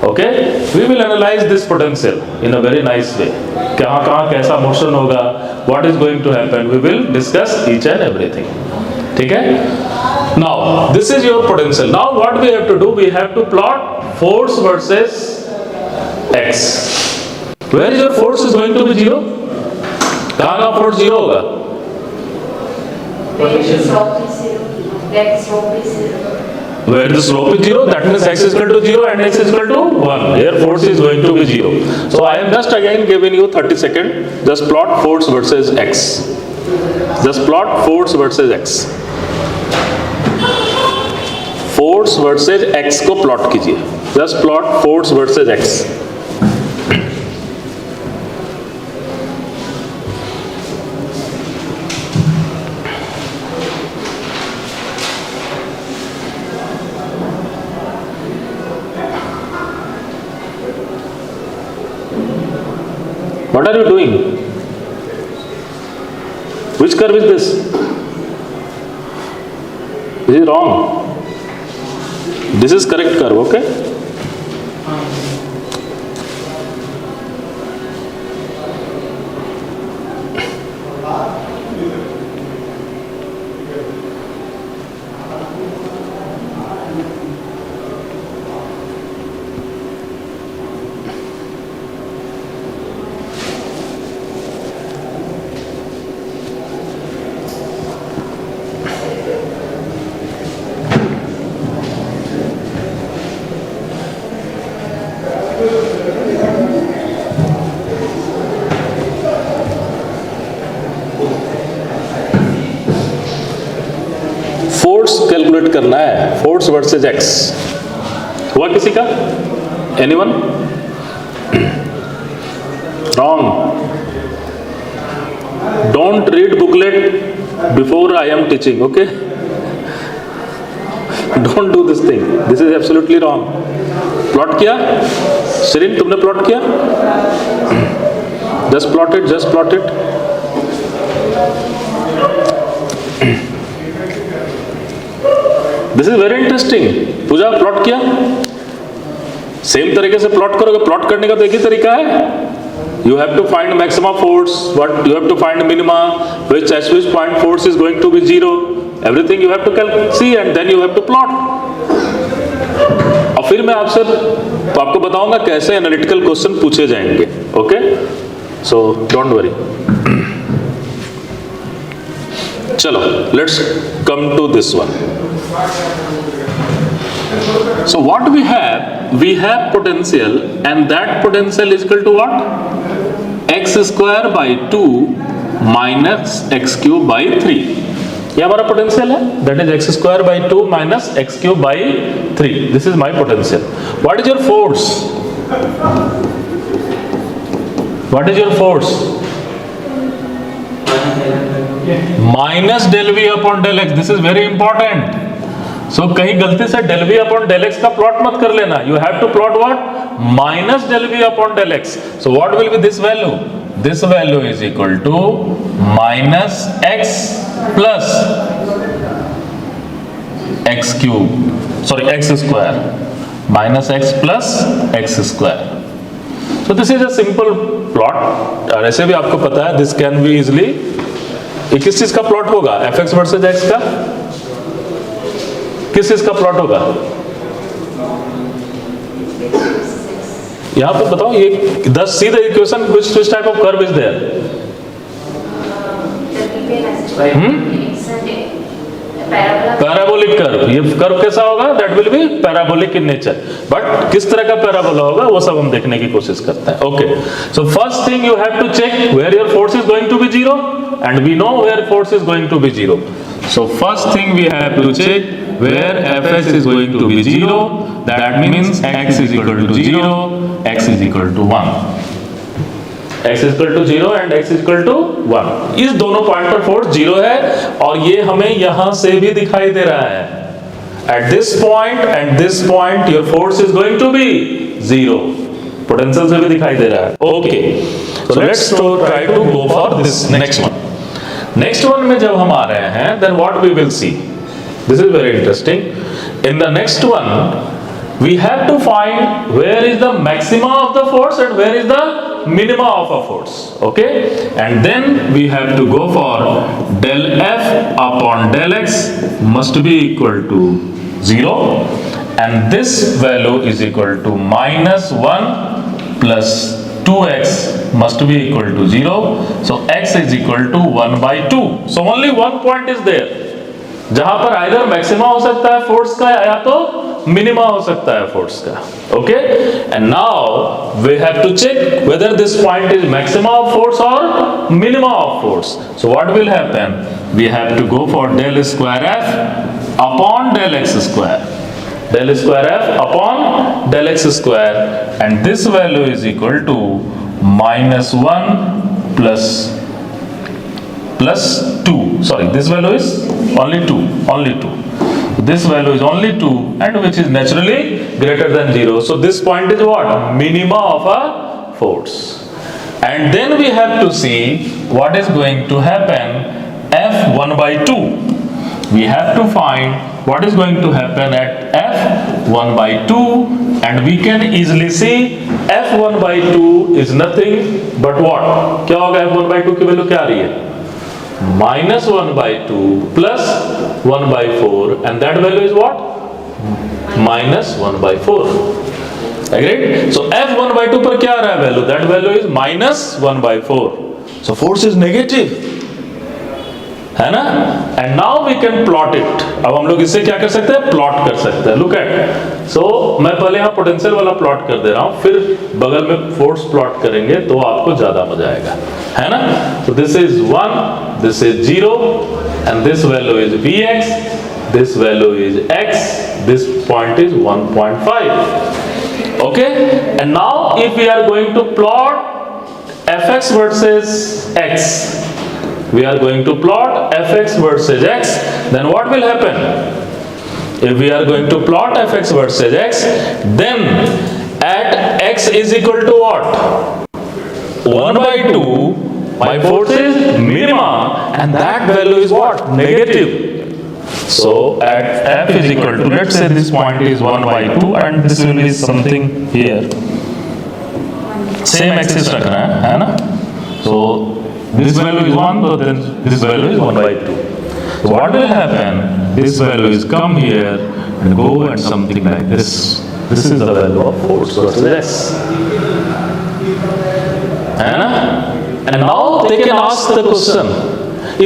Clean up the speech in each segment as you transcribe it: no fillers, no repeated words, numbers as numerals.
Okay, we will analyze this potential in a very nice way. कहाँ कहाँ कैसा motion होगा, what is going to happen, we will discuss each and everything. ठीक है? Now this is your potential. Now what we have to do, we have to plot force versus x. Where is your force is going to be 0? कहाँ कहाँ force 0 होगा? Where the slope is 0, that means x is equal to 0 and x is equal to 1. Here force is going to be 0. So I am just again giving you 30 seconds. Just plot force versus x. Just plot force versus x. Force versus x को plot कीजिए. Just plot force versus x. What are you doing? Which curve is this? This is wrong. This is correct curve, okay? Force calculate करना है, force versus x. हुआ किसी का? Anyone? Wrong. Don't read booklet before I am teaching, okay? Don't do this thing. This is absolutely wrong. Plot किया? श्रीन तुमने plot किया? Just plot it, just plot it. This is very interesting. Pooja plot किया? Same तरीके से plot करोगे. Plot करने का तो एक ही तरीका है. You have to find maximum force, what you have to find minima, which at which point force is going to be 0. Everything you have to see and then you have to plot. और फिर मैं आपसे आपको बताऊंगा कैसे analytical question पूछे जाएंगे. Okay, so don't worry. चलो, let's come to this one. So what we have potential, and that potential is equal to what? X square by 2 minus x cube by 3. ये हमारा potential है. That is x square by 2 minus x cube by 3. This is my potential. What is your force? What is your force? Minus del v upon del x. This is very important. So कहीं गलती से del v upon del x का plot मत कर लेना. You have to plot what? Minus del v upon del x. So what will be this value? This value is equal to minus x plus x cube. Sorry, x square. Minus x plus x square. So this is a simple plot. और ऐसे भी आपको पता है this can be easily. ये किस चीज का प्लॉट होगा? fx वर्सेज x का. किस चीज का प्लॉट होगा? यहां पर बताओ. ये दस see the equation which type of curve is there? Parabolic curve. ये कर्व कैसा होगा? That will be parabolic in nature. But किस तरह का पैराबोला होगा वो सब हम देखने की कोशिश करते हैं. Okay, so first thing you have to check where your force is going to be 0 and we know where force is going to be 0. So first thing we have to check where fx is going to be 0. That means x is equal to 0, x is equal to 1. x is equal to 0 and x is equal to 1. इस दोनों point पर force 0 है और ये हमें यहां से भी दिखाई दे रहा है. At this point and this point your force is going to be 0. Potential से भी दिखाई दे रहा है. Okay, so let's try to go for this next one. Next one में जब हम आ रहे हैं then what we will see. This is very interesting. In the next one we have to find where is the maxima of the force and where is the minima of a force. Okay, and then we have to go for del F upon del X must be equal to 0, and this value is equal to minus 1 plus 2x must be equal to 0. So x is equal to 1 by 2. So only one point is there जहां पर either maxima हो सकता है force का या तो minima हो सकता है फोर्स का. Okay, and now we have to check whether this point is maxima of force और minima of force. So what will happen, we have to go for del square F upon del x square, del square f upon del x square, and this value is equal to minus 1 plus 2. Sorry, this value is only 2. This value is only 2, and which is naturally greater than 0. So this point is what? Minima of a force. And then we have to see what is going to happen f1 by 2. We have to find what is going to happen at f1 by 2, and we can easily see f1 by 2 is nothing but what? क्या होगा f1 by 2 की value क्या आ रही है? minus 1 by 2 plus 1 by 4, and that value is what? minus 1 by 4. Agreed? So f1 by 2 पर क्या आ रहा है value? That value is minus 1 by 4. So force is negative, है ना? And now we can plot it. अब हम लोग इससे क्या कर सकते हैं? प्लॉट कर सकते हैं. लुक एट, सो मैं पहले यहाँ पोटेंशियल वाला प्लॉट कर दे रहा हूँ, फिर बगल में फोर्स प्लॉट करेंगे तो आपको ज्यादा मजा आएगा, है ना? तो this is 1, this is 0, and this value is Vx, this value is x, this point is 1.5. Okay, and now if we are going to plot fx versus x, we are going to plot fx versus x, then what will happen? If we are going to plot fx versus x, then at x is equal to what? 1 by 2, my force is minima, and that value is what? Negative. So at f is equal to, let's say this point is 1 by 2, and this will be something here. Same axis रखना है ना? So this value is 1, so then this value is 1 by 2. So what will happen? This value is come here and go and something like this. This is the value of force versus x. And now they can ask the question,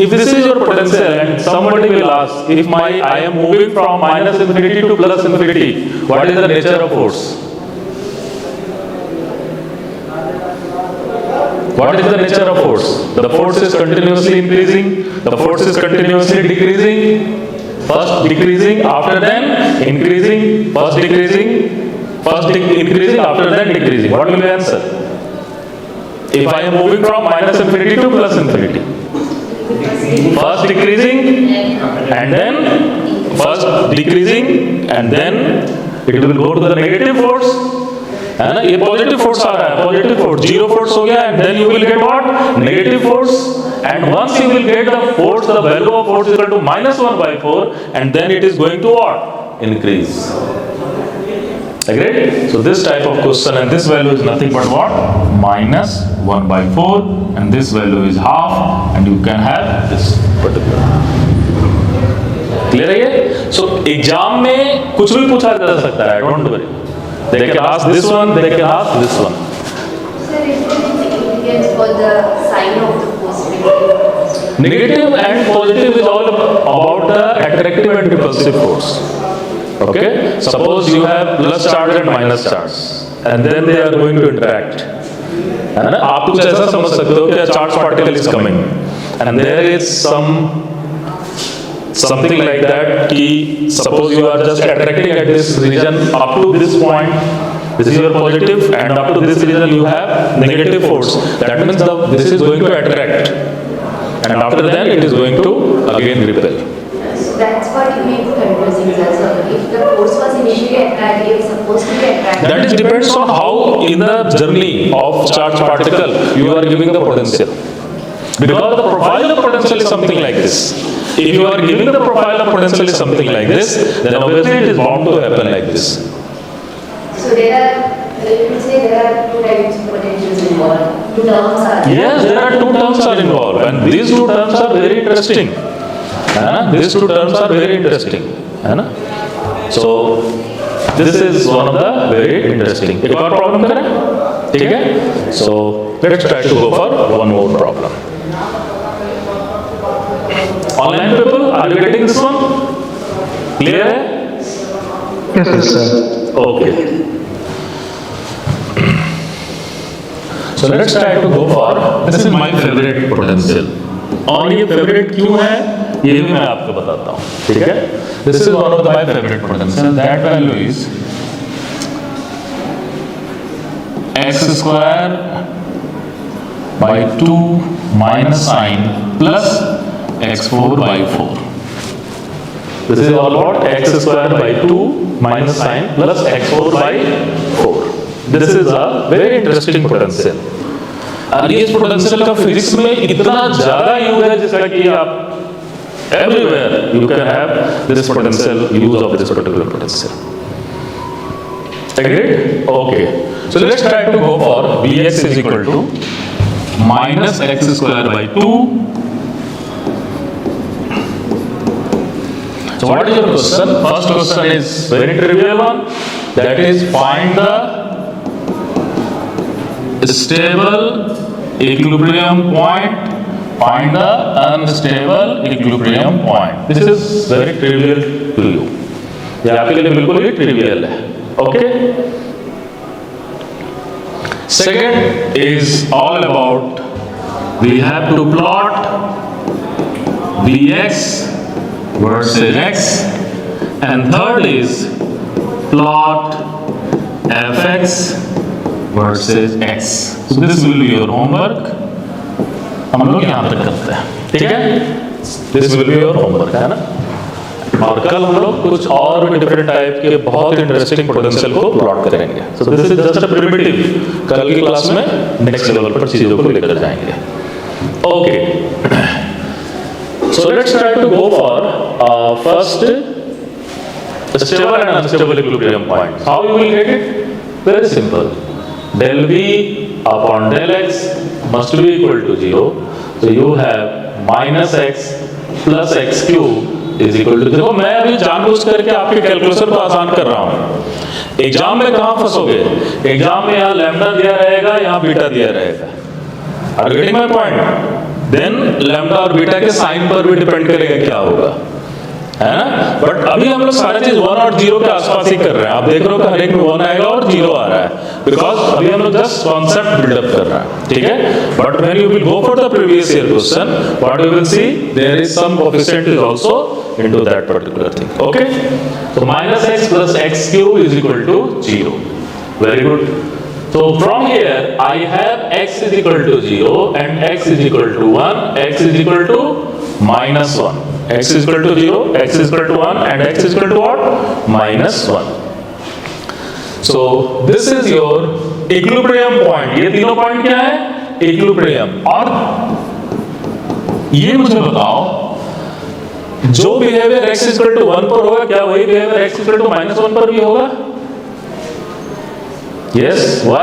if this is your potential and somebody will ask, if I am moving from minus infinity to plus infinity, what is the nature of force? What is the nature of force? The force is continuously increasing, the force is continuously decreasing, first decreasing, after then increasing, first decreasing, increasing, after then decreasing. What will be the answer? If I am moving from minus infinity to plus infinity, first decreasing, and then first decreasing, and then it will go to the negative force. है ना? ये positive force आ रहा है, positive force, zero force हो गया, and then you will get what? Negative force, and once you will get the force, the value of force is equal to minus 1 by 4, and then it is going to what? Increase. Agreed? So this type of question, and this value is nothing but what? minus 1 by 4, and this value is half, and you can have this particular. Clear है ये? So exam में कुछ भी पूछा जा सकता है, don't worry. They can ask this one, they can ask this one. Sir, is there any significance for the sign of the force? Negative and positive is all about the attractive and repulsive force. Okay? Suppose you have plus charge and minus charge, and then they are going to interact. है ना? आप कुछ ऐसा समझ सकते हो कि charge particle is coming, and there is something like that कि suppose you are just attracting at this region up to this point, this is your positive, and up to this region you have negative force. That means this is going to attract, and after then it is going to again repel. So that's what you make confusing, sir. If the force was initially attractive, supposed to be attractive. That is depends on how in the journey of charged particle you are giving the potential. Because the profile of potential is something like this. If you are giving the profile of potential is something like this, then obviously it is bound to happen like this. So there are, you could say there are two types of potentials involved. Two terms are. Yes, there are two terms are involved, and these two terms are very interesting. है ना? These two terms are very interesting. है ना? So this is one of the very interesting. एक और problem करें, ठीक है? So let's try to go for one more problem. Online people, are you getting this one? Clear है? Yes, sir. Okay. So let's try to go for, this is my favorite potential. और ये favorite क्यों है ये भी मैं आपको बताता हूँ, ठीक है? This is one of my favorite potential. That value is x square by 2 minus sine plus x4 by 4. This is all about x square by 2 minus sine plus x4 by 4. This is a very interesting potential. और ये इस potential का physics में इतना ज्यादा use है जिसका कि आप everywhere you can have this potential, use of this particular potential. Agreed? Okay. So let's try to go for Vx is equal to minus x square by 2. So what is your question? First question is very trivial one. That is, find the stable equilibrium point. Find the unstable equilibrium point. This is very trivial to you. ये आपके लिए बिल्कुल ही trivial है. Okay. Second is all about, we have to plot Vx versus x, and third is plot Fx versus x. So this will be your homework. हम लोग यहाँ तक करते हैं, ठीक है? This will be your homework, है ना? और कल हम लोग कुछ और भी डिफरेंट टाइप के बहुत इंटरेस्टिंग पोटेंशियल को प्लॉट करेंगे. So this is just a primitive. कल की क्लास में नेक्स्ट लेवल पर चीजों को लेकर जाएंगे. Okay. So let's try to go for first stable and unstable equilibrium point. How you will get it? Very simple. Del V upon del x must be equal to 0. So you have minus x plus x cube is equal to. देखो मैं अभी जानबूझ करके आपके calculation को आसान कर रहा हूँ. एग्जाम में कहाँ फंसोगे? एग्जाम में यहाँ लैम्डा दिया रहेगा, यहाँ बीटा दिया रहेगा. Are you getting my point? Then lambda और बीटा के साइन पर भी डिपेंड करेगा क्या होगा, है ना? बट अभी हम लोग सारा चीज 1 और 0 के आसपास ही कर रहे हैं. आप देख रहे हो कि हर एक में 1 आएगा और 0 आ रहा है, बिकॉज अभी हम लोग जस्ट कॉन्सेप्ट बिल्डअप कर रहे हैं, ठीक है? But when you will go for the previous year question, what you will see, there is some coefficient is also into that particular thing. Okay. So minus x plus x cube is equal to 0. Very good. So from here I have x is equal to 0 and x is equal to 1, x is equal to minus 1. X is equal to 0, x is equal to 1 and x is equal to what? Minus 1. So this is your equilibrium point. ये तीनों point क्या है? Equilibrium. और ये मुझे बताओ, जो behaviour x is equal to 1 पर होगा, क्या वही behaviour x is equal to minus 1 पर भी होगा? Yes. Why?